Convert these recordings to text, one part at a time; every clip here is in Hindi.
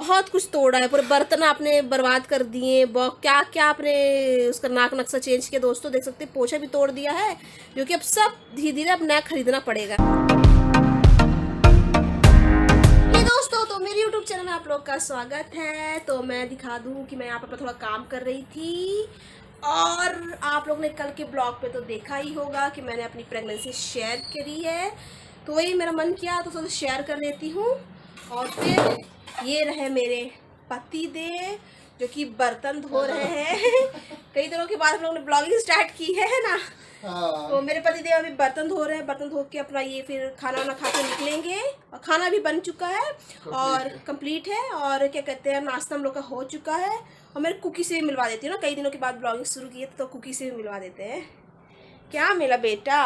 बहुत कुछ तोड़ा है, पूरे बर्तन आपने बर्बाद कर दिए, क्या क्या आपने उसका नाक नक्शा चेंज किया। दोस्तों देख सकते हैं पोछा भी तोड़ दिया है, जो कि अब सब धीरे धीरे अब नया खरीदना पड़ेगा। ये दोस्तों तो मेरे YouTube चैनल में आप लोग का स्वागत है। तो मैं दिखा दूं कि मैं यहाँ पर थोड़ा काम कर रही थी, और आप लोग ने कल के ब्लॉग पे तो देखा ही होगा कि मैंने अपनी प्रेगनेंसी शेयर करी है, तो वही मेरा मन किया तो थोड़ा शेयर कर लेती हूँ। और फिर ये रहे मेरे पति देव जो कि बर्तन धो रहे हैं। कई दिनों के बाद हम लोग ने ब्लॉगिंग स्टार्ट की है ना। तो मेरे पति देव अभी बर्तन धो रहे हैं, बर्तन धो के अपना ये फिर खाना वाना खा के निकलेंगे। और खाना भी बन चुका है और कंप्लीट है, और क्या कहते हैं नाश्ता हम लोग का हो चुका है। और मेरे कुकी से भी मिलवा देती हूँ ना, कई दिनों के बाद ब्लॉगिंग शुरू की है तो कुकी से भी मिलवा देते हैं। क्या मेरा बेटा,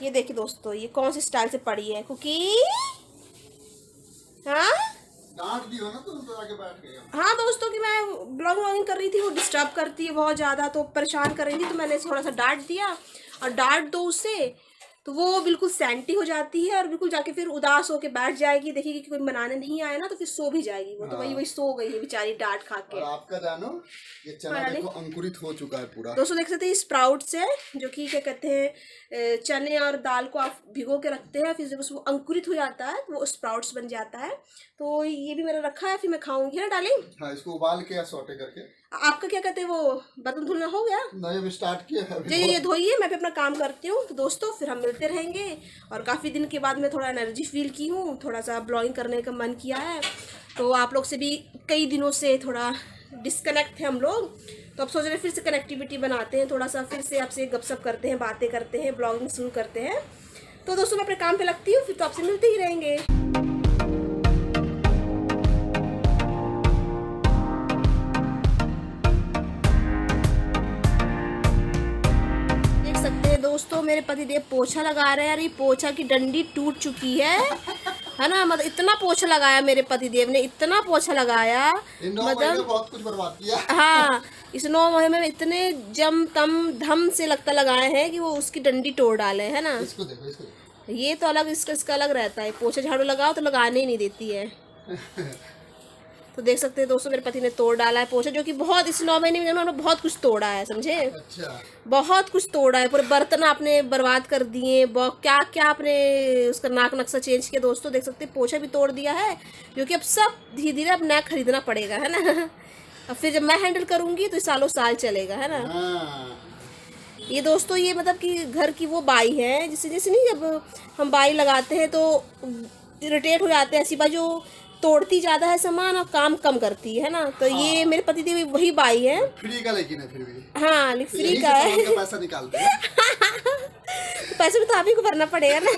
ये देखिए दोस्तों ये कौन सी स्टाइल से पड़ी है कुकी। हाँ डांट दी हो ना तुम तो आके बैठ गए। हाँ दोस्तों कि मैं ब्लॉगिंग कर रही थी, वो डिस्टर्ब करती है बहुत ज़्यादा, तो परेशान कर रही थी, तो मैंने थोड़ा सा डांट दिया। और डांट दो उसे तो वो बिल्कुल सैंटी हो जाती है और बिल्कुल जाके फिर उदास होके बैठ जाएगी। देखिए कि कोई बनाने नहीं आया ना तो फिर सो भी जाएगी वो। तो वही सो गई है बेचारी डांट खा के। और आपका जानो ये चना देखो अंकुरित हो चुका है पूरा। दोस्तों देख सकते हैं स्प्राउट्स है, जो कि क्या कहते हैं चने और दाल को आप भिगो के रखते हैं, फिर जब उसको अंकुरित हो जाता है तो वो स्प्राउट्स बन जाता है। तो ये भी मेरा रखा है, फिर मैं खाऊंगी ना डार्लिंग। हाँ इसको उबाल के या सौटे करके। आपका क्या कहते हैं वो बर्तन धुलना हो गया? नहीं अभी स्टार्ट किया है। जी ये धोइए, मैं भी अपना काम करती हूँ। तो दोस्तों फिर हम मिलते रहेंगे। और काफ़ी दिन के बाद मैं थोड़ा एनर्जी फील की हूँ, थोड़ा सा ब्लॉगिंग करने का मन किया है। तो आप लोग से भी कई दिनों से थोड़ा डिस्कनेक्ट थे हम लोग, तो अब सोच रहे फिर से कनेक्टिविटी बनाते हैं, थोड़ा सा फिर से आपसे गपशप करते हैं, बातें करते हैं, ब्लॉगिंग शुरू करते हैं। तो दोस्तों मैं अपने काम पे लगती हूँ, फिर तो आपसे मिलते ही रहेंगे। दोस्तों मेरे पति देव पोछा लगा रहे हैं, यार ये पोछा की डंडी टूट चुकी है ना। मतलब इतना पोछा लगाया मेरे पति देव ने, इतना पोछा लगाया, मतलब बहुत कुछ बर्बाद किया। हाँ इस 9 महीने में इतने जम तम धम से लगता लगाए हैं कि वो उसकी डंडी तोड़ डाले है ना। इसको देखो, इसको देखो। ये तो अलग इसका अलग रहता है, पोछा झाड़ू लगाओ तो लगाने ही नहीं देती है। तो देख सकते हैं दोस्तों मेरे पति ने तोड़ डाला है पोछा, जो कि बहुत इस 9 महीने में उन्होंने बहुत कुछ तोड़ा है, समझे। अच्छा बहुत कुछ तोड़ा है, पूरे बर्तन आपने बर्बाद कर दिए, क्या क्या आपने उसका नाक नक्शा चेंज किया। दोस्तों देख सकते हैं पोछा भी तोड़ दिया है, जो कि अब सब धीरे धीरे अब नया खरीदना पड़ेगा है ना। अब फिर जब मैं हैंडल करूंगी तो सालों साल चलेगा है ना। ये दोस्तों ये मतलब कि घर की वो बाई है, जिससे जैसे नहीं जब हम बाई लगाते हैं तो इरिटेट हो जाते हैं, ऐसी बाई जो तोड़ती ज्यादा है सामान और काम कम करती है ना। तो हाँ। ये मेरे पति देव वही बाई है, फ्री का लेकिन है फिर भी। हाँ तो फ्री का है। पैसा निकालते हैं। तो पैसे भी तो आप ही को भरना पड़ेगा ना।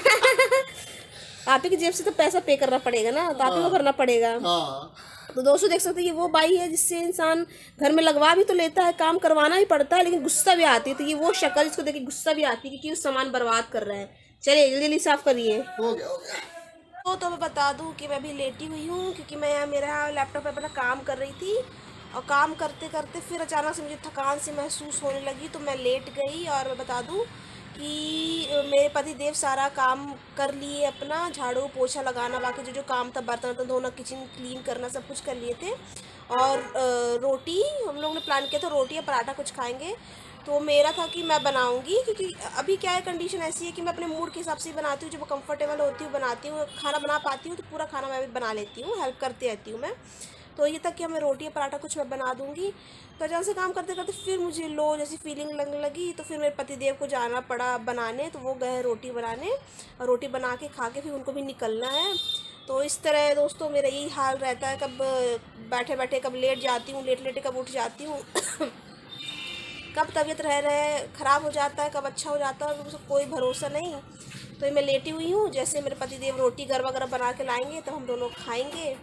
आप ही की जेब से तो पैसा पे करना पड़ेगा ना, तो आप ही को भरना पड़ेगा। हाँ। तो दोस्तों देख सकते हैं ये वो बाई है जिससे इंसान घर में लगवा भी तो लेता है, काम करवाना भी पड़ता है, लेकिन गुस्सा भी आती है। तो ये वो शक्ल जिसको देख के गुस्सा भी आती है कि वो सामान बर्बाद कर रहे हैं। चलिए जल्दी जल्दी साफ करिए। हो गया हो गया। तो मैं बता दूं कि मैं अभी लेटी हुई हूँ, क्योंकि मैं मेरा लैपटॉप पे अपना काम कर रही थी, और काम करते करते फिर अचानक से मुझे थकान सी महसूस होने लगी, तो मैं लेट गई। और मैं बता दूं कि मेरे पति देव सारा काम कर लिए अपना, झाड़ू पोछा लगाना, बाकी जो जो काम था बर्तन धोना, किचन क्लीन करना, सब कुछ कर लिए थे। और रोटी हम लोगों ने प्लान किया था, रोटी या पराठा कुछ खाएंगे। तो मेरा था कि मैं बनाऊंगी, क्योंकि अभी क्या है कंडीशन ऐसी है कि मैं अपने मूड के हिसाब से ही बनाती हूँ, जब कंफर्टेबल होती हूँ बनाती हूँ, खाना बना पाती हूँ तो पूरा खाना मैं भी बना लेती हूँ, हेल्प करती रहती हूँ मैं। तो ये तक कि मैं रोटी या पराठा कुछ मैं बना दूँगी। तो अचानक से काम करते करते फिर मुझे लो जैसी फीलिंग लगने लगी, तो फिर मेरे पति देव को जाना पड़ा बनाने, तो वो गए रोटी बनाने, और रोटी बना के खा के फिर उनको भी निकलना है। तो इस तरह दोस्तों मेरा यही हाल रहता है, कब बैठे बैठे कब लेट जाती हूँ, लेट लेटे कब उठ जाती हूँ। कब तबीयत रहे ख़राब हो जाता है, कब अच्छा हो जाता है, तो कोई भरोसा नहीं। तो मैं लेटी हुई हूँ, जैसे मेरे पति देव रोटी गरबा गरम बना के लाएंगे तो हम दोनों खाएंगे।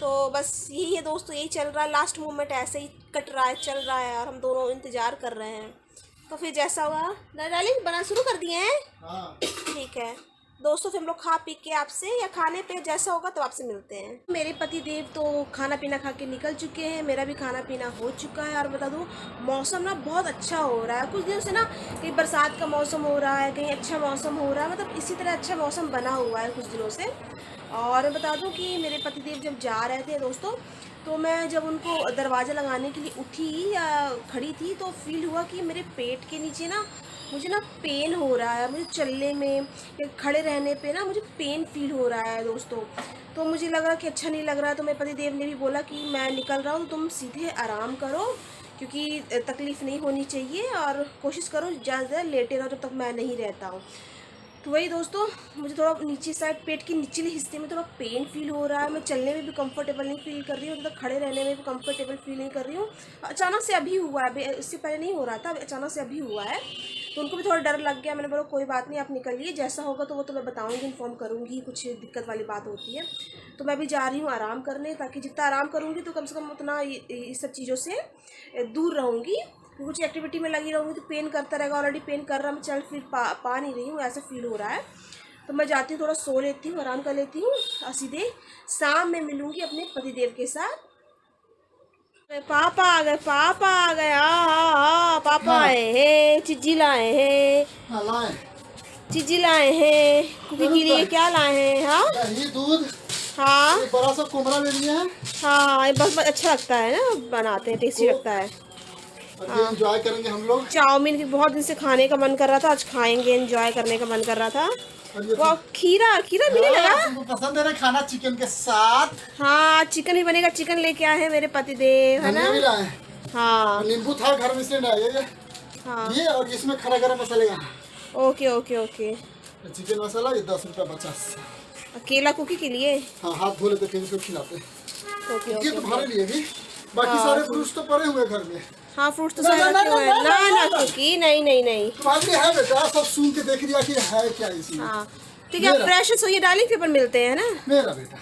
तो बस यही है दोस्तों, यही चल रहा है, लास्ट मोमेंट ऐसे ही कट रहा है, चल रहा है, और हम दोनों इंतज़ार कर रहे हैं। तो फिर जैसा हुआ डार्लिंग बना शुरू कर दिए हैं। हाँ। ठीक है दोस्तों, फिर हम लोग खा पी के आपसे या खाने पे जैसा होगा तो आपसे मिलते हैं। मेरे पति देव तो खाना पीना खा के निकल चुके हैं, मेरा भी खाना पीना हो चुका है। और बता दूं मौसम ना बहुत अच्छा हो रहा है कुछ दिनों से ना, कहीं बरसात का मौसम हो रहा है, कहीं अच्छा मौसम हो रहा है, मतलब इसी तरह अच्छा मौसम बना हुआ है कुछ दिनों से। और मैं बता दूं कि मेरे पतिदेव जब जा रहे थे दोस्तों, तो मैं जब उनको दरवाज़ा लगाने के लिए उठी या खड़ी थी, तो फील हुआ कि मेरे पेट के नीचे ना मुझे ना पेन हो रहा है, मुझे चलने में या खड़े रहने पे ना मुझे पेन फील हो रहा है दोस्तों। तो मुझे लगा कि अच्छा नहीं लग रहा है, तो मेरे पतिदेव ने भी बोला कि मैं निकल रहा हूँ, तो तुम सीधे आराम करो, क्योंकि तकलीफ़ नहीं होनी चाहिए, और कोशिश करो ज़्यादा लेटे रहो जब तक मैं नहीं रहता हूँ। तो वही दोस्तों, मुझे थोड़ा नीचे साइड पेट के निचले हिस्से में थोड़ा पेन फील हो रहा है, मैं चलने में भी कंफर्टेबल नहीं फील कर रही हूँ, मतलब खड़े रहने में भी कंफर्टेबल फील नहीं कर रही हूँ। अचानक से अभी हुआ है, इससे पहले नहीं हो रहा था, अचानक से अभी हुआ है। तो उनको भी थोड़ा डर लग गया। मैंने बोला कोई बात नहीं, आप निकलिए, जैसा होगा तो वो तो मैं बताऊँगी, इन्फॉर्म करूँगी, कुछ दिक्कत वाली बात होती है। तो मैं भी जा रही हूँ आराम करने, ताकि जितना आराम करूँगी तो कम से कम उतना इस सब चीज़ों से दूर रहूँगी। कुछ एक्टिविटी में लगी रहूँगी तो पेन करता रहेगा, ऑलरेडी पेन कर रहा, मैं चल फिर पा नहीं रही हूँ, ऐसा फील हो रहा है। तो मैं जाती हूँ, थोड़ा सो लेती हूँ, आराम कर लेती हूँ, और सीधे शाम में मिलूँगी अपने पतिदेव के साथ। पापा आ गए, पापा आ गए, पापा आए हैं, चिज्जी लाए हैं, चिज्जी लाए हैं, कुकी के लिए क्या लाए हैं? हाँ दही दूध, हाँ बड़ा सा कोमरा ले लिए हैं। हाँ, ये बस अच्छा लगता है ना, बनाते हैं, टेस्टी लगता है। ये एंजॉय करेंगे हम लोग। चाउमीन की बहुत दिन से खाने का मन कर रहा था, आज खाएंगे, एंजॉय करने का मन कर रहा था। वो खीरा खीरा मिलने लगा, तुमको पसंद है ना खाना चिकन के साथ? हाँ चिकन ही बनेगा, चिकन लेके आए हैं मेरे पतिदेव, है ना? भी लाए। हाँ नींबू था घर में से ये हाँ, ये और इसमें खड़ा गरम मसाले यहाँ। Okay okay okay. चिकन मसाला ये 10 रुपया 50। अकेला कुकी के लिए? हाँ, हाथ धो लेते फिर खिलाते। ओके ये ओके। तो भरे लिए भी, बाकी सारे फ्रूट्स तो पड़े हुए घर में। हाँ फ्रूट्स तो सारे रखे हुए हैं। ना ना कुकी, नहीं नहीं नहीं, तुम्हारे लिए है बेटा, सब सुन के देख लिया कि है क्या इसमें। हाँ ठीक है, फ्रेश सोइए, डार्लिंग पेपर मिलते हैं ना। मेरा बेटा,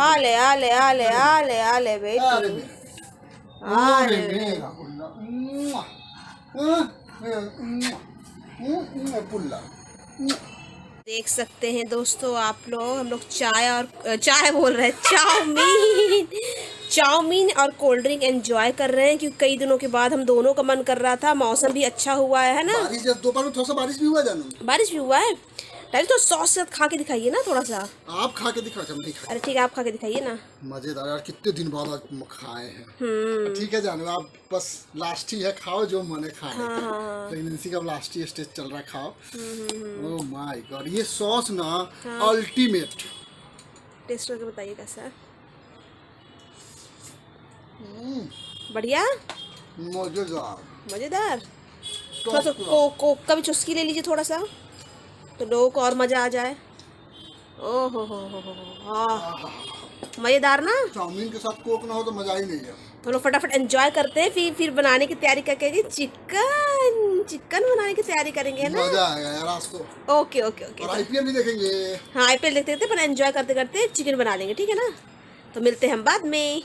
आले आले आले आले आले बेटी, अरे मेरा पुल्ला। देख सकते हैं दोस्तों आप लोग, हम लोग चाय बोल रहे हैं, चाउमीन और कोल्ड ड्रिंक एंजॉय कर रहे हैं, क्योंकि कई दिनों के बाद हम दोनों का मन कर रहा था, मौसम भी अच्छा हुआ है ना। बारिश जब दोपहर में थोड़ा सा बारिश भी हुआ जानू, बारिश भी हुआ है। डाली तो सॉस के साथ खा के दिखाइए ना थोड़ा सा। आप खा के दिखा, हम नहीं खाए। अरे ठीक है, आप खा के दिखाइए ना। मजेदार यार, कितने दिन बाद आज खाए हैं। ठीक है जानू, आप बस लास्ट ही है, खाओ जो मन है खाने का। प्रेगनेंसी का लास्ट ही स्टेज चल रहा है, खाओ। ओह माय गॉड, ये सॉस ना अल्टीमेट। टेस्ट करके बताइए कैसा है। बढ़िया, मजेदार मजेदार। थोड़ा सा कोक का भी चुस्की ले लीजिए थोड़ा सा, तो लोगों को और मजा आ जाए। ओहो हो, मजेदार ना। चाउमीन के साथ कोक ना हो तो मजा ही नहीं है। हम लोग फटाफट एंजॉय करते हैं, फिर बनाने की तैयारी करके चिकन बनाने की तैयारी करेंगे ना। मजा आएगा यार आज तो। Okay okay okay. और आईपीएल भी देखेंगे। हाँ आईपीएल देखते देखते पर एंजॉय करते करते चिकन बना देंगे, ठीक है ना। तो मिलते हैं हम बाद में।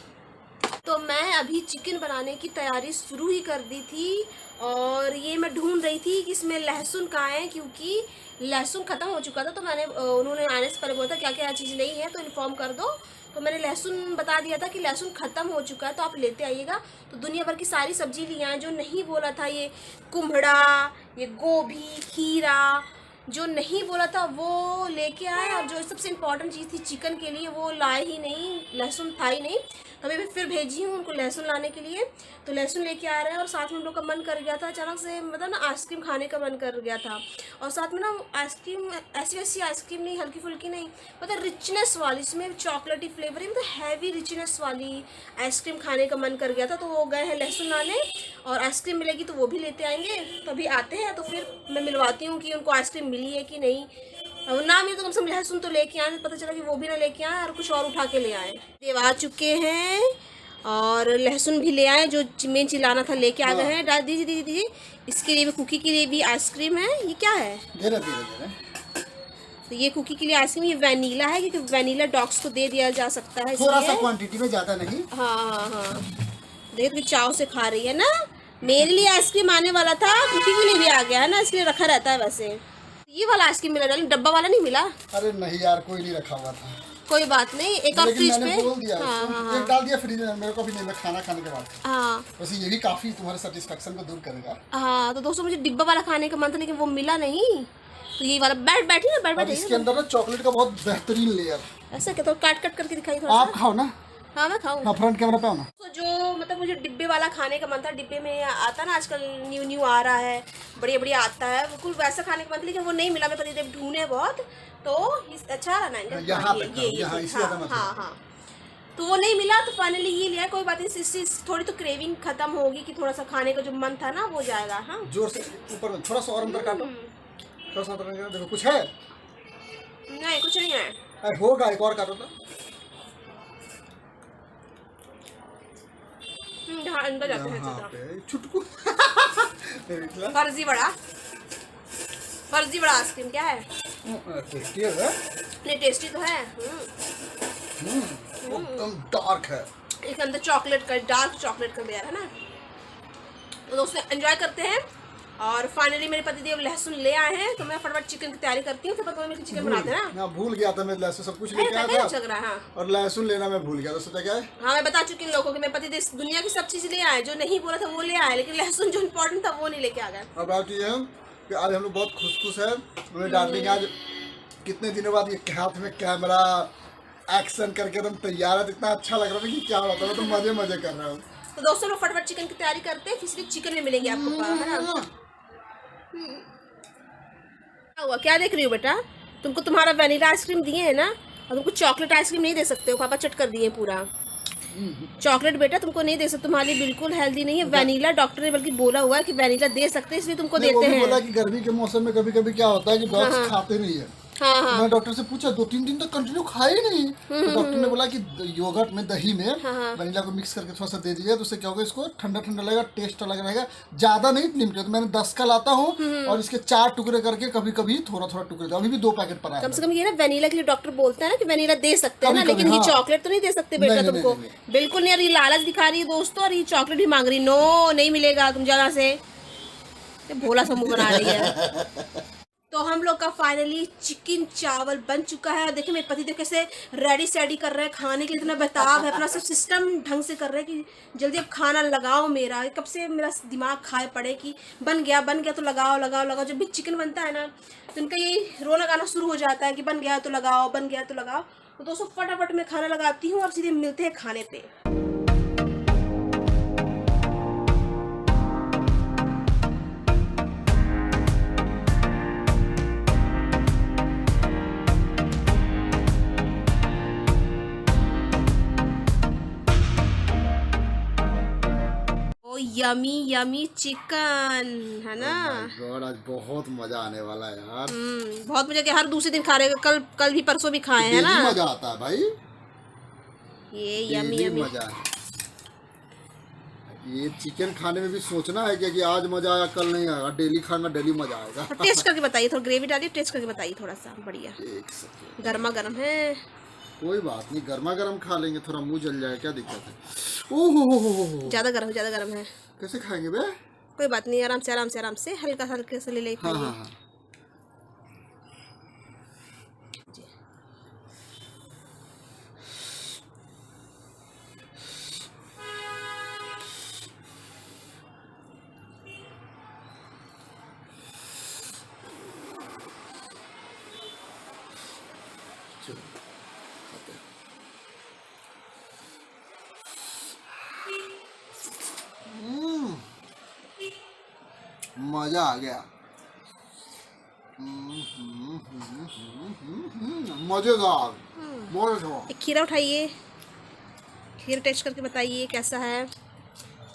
तो मैं अभी चिकन बनाने की तैयारी शुरू ही कर दी थी, और ये मैं ढूंढ रही थी कि इसमें लहसुन कहाँ है, क्योंकि लहसुन ख़त्म हो चुका था। तो मैंने उन्होंने आने से पहले बोला था क्या क्या चीज़ नहीं है तो इन्फॉर्म कर दो। तो मैंने लहसुन बता दिया था कि लहसुन ख़त्म हो चुका है, तो आप लेते आइएगा। तो दुनिया भर की सारी सब्जी लिए आए, जो नहीं बोला था ये कुम्हड़ा, ये गोभी, खीरा, जो नहीं बोला था वो लेके आए। और जो सबसे इम्पोर्टेंट चीज़ थी चिकन के लिए वो लाए ही नहीं, लहसुन था ही नहीं। तो अभी फिर भेजी हूँ उनको लहसुन लाने के लिए, तो लहसुन लेके आ रहे हैं। और साथ में हम लोग का मन कर गया था अचानक से, मतलब ना आइसक्रीम खाने का मन कर गया था। और साथ में ना आइसक्रीम ऐसी वैसी आइसक्रीम नहीं, हल्की फुल्की नहीं, मतलब रिचनेस वाली, इसमें चॉकलेटी फ्लेवर है, मतलब हैवी रिचनेस वाली आइसक्रीम खाने का मन कर गया था। तो वो गए हैं लहसुन लाने, और आइसक्रीम मिलेगी तो वो भी लेते आएंगे। तो अभी आते हैं तो फिर मैं मिलवाती हूँ कि उनको आइसक्रीम मिली है कि नहीं। ना मिले तो कम से कम लहसुन तो लेके आए, पता चला कि वो भी ना लेके आए और कुछ और उठा के ले आए। देव आ चुके हैं और लहसुन भी ले आए, जो मेन चिल्लाना था लेके आ गए हैं। डाल दीजिए दीजिए दीजिए। इसके लिए भी, कुकी के लिए भी आइसक्रीम है। ये क्या है? तो ये कुकी के लिए आइसक्रीम, ये वैनिला है, क्योंकि वैनिला डॉग्स को दे दिया जा सकता है, थोड़ा सा क्वांटिटी में, ज़्यादा नहीं। हाँ हाँ हाँ, देखिए तो चाव से खा रही है ना। मेरे लिए आइसक्रीम आने वाला था, कुकी के लिए भी आ गया है ना, इसलिए रखा रहता है। वैसे ये वाला आइसक्रीम मिला, डब्बा वाला नहीं मिला। अरे नहीं यार, कोई नहीं रखा हुआ था। कोई बात नहीं, एक और फ्रिज पे बोल दिया, हाँ, एक डाल दिया फ्रिज में, मेरे को भी नहीं, मैं खाना खाने के बाद। हाँ वैसे ये भी काफी तुम्हारे सेटिस्फेक्शन को दूर करेगा। हाँ, तो दोस्तों मुझे डिब्बा वाला खाने का मन था, लेकिन वो मिला नहीं। तो ये वाला बैठी ना, और इसके अंदर ना चॉकलेट का बहुत बेहतरीन लेयर। ऐसा क्या, तो काट करके दिखाई थोड़ा आप खाओ ना। हाँ मैं खाऊँ। हाँ फ्रंट कैमरा पे आओ ना। तो जो मतलब मुझे डिब्बे वाला खाने का मन था, डिब्बे में आता ना आजकल न्यू आ रहा है, बढ़िया बढ़िया आता है, बिल्कुल वैसा खाने का मन था, लेकिन वो नहीं मिला। मैं पति देव ढूंढे बहुत, तो अच्छा रहा ना इनका। यहाँ पे हाँ हाँ, तो वो नहीं मिला, तो फाइनली ये लिया। कोई बात नहीं, इससे थोड़ी तो क्रेविंग खत्म होगी कि थोड़ा सा खाने का जो मन था ना वो जाएगा। हाँ जोर से ऊपर में थोड़ा सा और अंदर काटो, थोड़ा सा अंदर देखो कुछ है। नहीं कुछ नहीं है। अरे होगा, एक और काटो तो। अंदर जाते हैं चुटकू। फर्जी बड़ा आइसक्रीम क्या है? टेस्टी है। नहीं टेस्टी तो है। एकदम डार्क है। एक अंदर चॉकलेट का, डार्क चॉकलेट का लेयर है ना। तो दोस्तों एंजॉय करते हैं। और फाइनली मेरे पतिदेव लहसुन ले आए हैं, तो मैं फटाफट चिकन की तैयारी करती हूँ। तो मेरे चिकन बनाते हैं ना। मैं भूल गया था, मैं लहसुन सब कुछ लेके आया था। लग रहा है हाँ। और लहसुन लेना मैं भूल गया था। सोचा क्या है, हाँ मैं बता चुकी हूँ लोगों को कि मेरे पतिदेव दुनिया की सब चीज ले आए, जो नहीं बोला था वो ले आए, लेकिन लहसुन जो इम्पोर्टेंट था वो नहीं लेके आ गए। अब बात ये है कि आज हम लोग बहुत खुश है। हमें डार्लिंग आज कितने दिनों बाद ये हाथ में कैमरा एक्शन करके एकदम तैयार है। इतना अच्छा लग रहा है कि क्या होता है, तो मजे कर रहा हूँ। तो दोस्तों लोग फटाफट चिकन की तैयारी करते हैं, फिर चिकन में मिलेंगे आपको, है ना। क्या हुआ, क्या देख रही हो बेटा? तुमको तुम्हारा वनीला आइसक्रीम दिए है ना, और तुमको चॉकलेट आइसक्रीम नहीं दे सकते हो, पापा चट कर दिए पूरा। चॉकलेट बेटा तुमको नहीं दे सकते, तुम्हारे लिए बिल्कुल हेल्दी नहीं है। वनीला डॉक्टर ने बल्कि बोला हुआ है कि वनीला दे सकते हैं, इसलिए तुमको देते हैं। बोला कि गर्मी के मौसम में कभी कभी क्या होता है कि डॉग्स खाते नहीं है। हाँ। मैं डॉक्टर से पूछा, 2-3 दिन तक कंटिन्यू खाए नहीं। तो डॉक्टर ने बोला कि योगर्ट में, दही में वनीला को मिक्स करके थोड़ा सा दे दीजिए, तो उससे क्या होगा, इसको ठंडा ठंडा लगेगा, टेस्ट अलग रहेगा। ज्यादा नहीं, लिमिटेड। तो मैंने 10 का लाता हूँ और इसके 4 टुकड़े करके कभी कभी थोड़ा थोड़ा टुकड़े, अभी भी 2 पैकेट पड़ा है। कम से कम ये ना वनीला के लिए डॉक्टर बोलते हैं ना कि वनीला दे सकते हैं ना, लेकिन ये चॉकलेट तो नहीं दे सकते बेटा तुमको, बिल्कुल नहीं। और ये लालच दिखा रही है दोस्तों, और ये चॉकलेट भी मांग रही। नो नहीं मिलेगा, तुम जगह से भोला समूह बना रही है। तो हम लोग का फाइनली चिकन चावल बन चुका है। देखिए मेरे पति देव कैसे रेडी सेडी कर रहे हैं खाने के लिए, इतना बेताब है, अपना सब सिस्टम ढंग से कर रहे हैं कि जल्दी अब खाना लगाओ। मेरा कब से मेरा दिमाग खाए पड़े कि बन गया तो लगाओ। जब भी चिकन बनता है ना, तो इनका ये रोना गाना शुरू हो जाता है कि बन गया तो लगाओ। तो दोस्तों फटाफट मैं खाना लगाती हूँ और सीधे मिलते हैं खाने पे। यमी चिकन है ना। गॉड आज बहुत मजा आने वाला है यार। बहुत मजा किया, हर दूसरे दिन खा रहे, कल भी परसों भी खाए हैं ना। मजा आता है भाई, ये यमी मजा है। ये चिकन खाने में भी सोचना है कि आज मजा आया कल नहीं आएगा, डेली खाना डेली मजा आएगा। तो टेस्ट करके बताइए, थोड़ा ग्रेवी डालिए, टेस्ट करके बताइए थोड़ा सा बढ़िया। गर्मा गर्म है, कोई बात नहीं, गर्मा गर्म खा लेंगे, थोड़ा मुंह जल जाए, क्या दिक्कत है। ओहो ज्यादा गर्म है। कैसे खाएंगे बे? कोई बात नहीं, आराम से हल्के से ले ले। हाँ। मजा आ गया, मजेदार। एक खीरा उठाइए, खीरा टेस्ट करके बताइए कैसा है।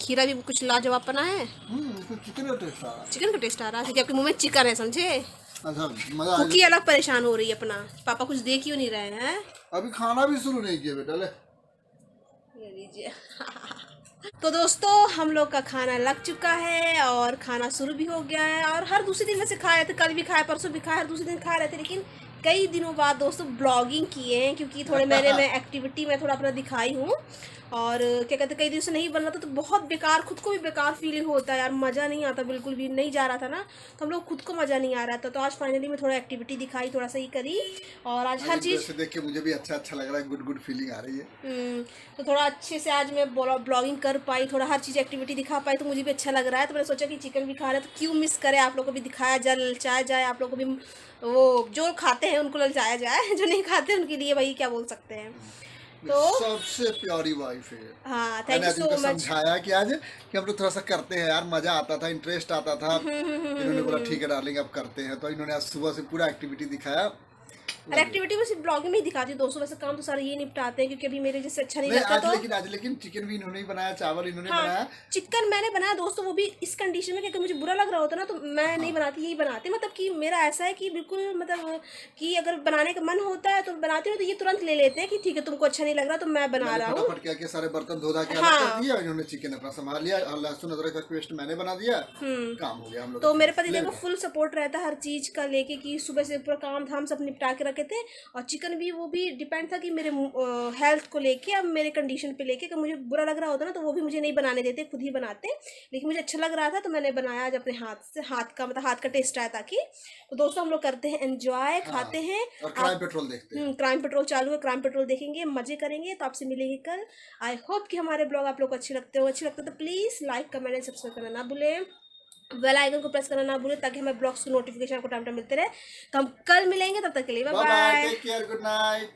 खीरा भी कुछ लाजवाब बना है। चिकन का टेस्ट आ रहा है। चिकन का टेस्ट आ रहा है क्योंकि आपके मुंह में चिकन है, समझे। अच्छा मजा आ कुकी अलग परेशान हो रही है अपना, पापा कुछ देख क्यों नहीं रहे हैं। अभी खाना भी शुरू नहीं किया बेटा, ले ये लीजिए। तो दोस्तों हम लोग का खाना लग चुका है और खाना शुरू भी हो गया है। और हर दूसरे दिन वैसे खाए थे, कल भी खाए, परसों भी खाए, हर दूसरे दिन खा रहे थे, लेकिन कई दिनों बाद दोस्तों ब्लॉगिंग किए हैं क्योंकि थोड़े मेरे में एक्टिविटी में थोड़ा अपना दिखाई हूँ। और क्या कहते कई दिन से नहीं बन रहा था, तो बहुत बेकार, खुद को भी बेकार फीलिंग होता है यार, मज़ा नहीं आता बिल्कुल भी, नहीं जा रहा था ना, तो हम लोग खुद को मज़ा नहीं आ रहा था। तो आज फाइनली मैं थोड़ा एक्टिविटी दिखाई, थोड़ा सा ही करी, और आज हर चीज़ देख के मुझे भी अच्छा लग रहा है, गुड गुड फीलिंग आ रही है। तो थोड़ा अच्छे से आज मैं ब्लॉगिंग कर पाई, थोड़ा हर चीज़ एक्टिविटी दिखा पाई, तो मुझे भी अच्छा लग रहा है। तो मैंने सोचा कि चिकन भी खा रहे हैं तो क्यों मिस करें, आप लोग को भी दिखाया जाए, ललचाया जाए, आप लोग को भी, वो जो खाते हैं उनको ललचाया जाए, जो नहीं खाते उनके लिए भाई क्या बोल सकते हैं। तो सबसे प्यारी वाइफ है। हाँ, थैंक यू सो मच। समझाया कि आज कि हम लोग थोड़ा सा करते हैं यार, मजा आता था, इंटरेस्ट आता था। इन्होंने बोला ठीक है डार्लिंग अब करते हैं, तो इन्होंने आज सुबह से पूरा एक्टिविटी दिखाया। और एक्टिविटी में सिर्फ ब्लॉगिंग में ही दिखाती हूँ दोस्तों, वैसे काम तो सारे ये निपटाते हैं, क्योंकि अभी मेरे जैसे अच्छा नहीं लगता। तो आज लेकिन चिकन भी इन्होंने ही बनाया, चावल इन्होंने हाँ, बनाया। चिकन मैंने बनाया दोस्तों, वो भी इस कंडीशन में कि मुझे बुरा लग रहा होता ना, तो मैं नहीं बनाती, यही बनाती, मतलब कि मेरा ऐसा है कि बिल्कुल, मतलब कि अगर बनाने का मन होता है तो बनाती हूँ, तो ये तुरंत ले लेते हैं कि ठीक है तुमको अच्छा नहीं लग रहा तो मैं बना रहा हूँ। फटाफट क्या सारे बर्तन धो धा के अलग कर दिया, इन्होंने चिकन अपना संभाल लिया, लहसुन अदरक का पेस्ट मैंने बना दिया, काम हो गया हम लोग। तो मेरे पति देखो फुल सपोर्ट रहता है हर चीज़ का लेके, कि सुबह से पूरा काम धाम सब निपटा के रखे थे, और चिकन भी वो भी डिपेंड था कि मेरे हेल्थ को लेके, अब मेरे कंडीशन पे लेके, कि मुझे बुरा लग रहा होता ना तो वो भी मुझे नहीं बनाने देते, खुद ही बनाते, लेकिन मुझे अच्छा लग रहा था तो मैंने बनाया आज अपने हाथ से, हाथ का मतलब हाथ का टेस्ट आया ताकि। तो दोस्तों हम लोग करते हैं एंजॉय, खाते हैं, और क्राइम पेट्रोल देखते हैं। क्राइम पेट्रोल चालू है, क्राइम पेट्रोल देखेंगे, मजे करेंगे। तो आपसे मिलेंगे कल। आई होप कि हमारे ब्लॉग आप लोग को अच्छे लगते तो please like comment and subscribe करना ना भूलें, बेल आइकन को प्रेस करना ना भूलें, ताकि हमें ब्लॉग्स की नोटिफिकेशन आपको टाइम टाइम मिलते रहे। तो हम कल मिलेंगे, तब तक के लिए bye bye. Take care, good night.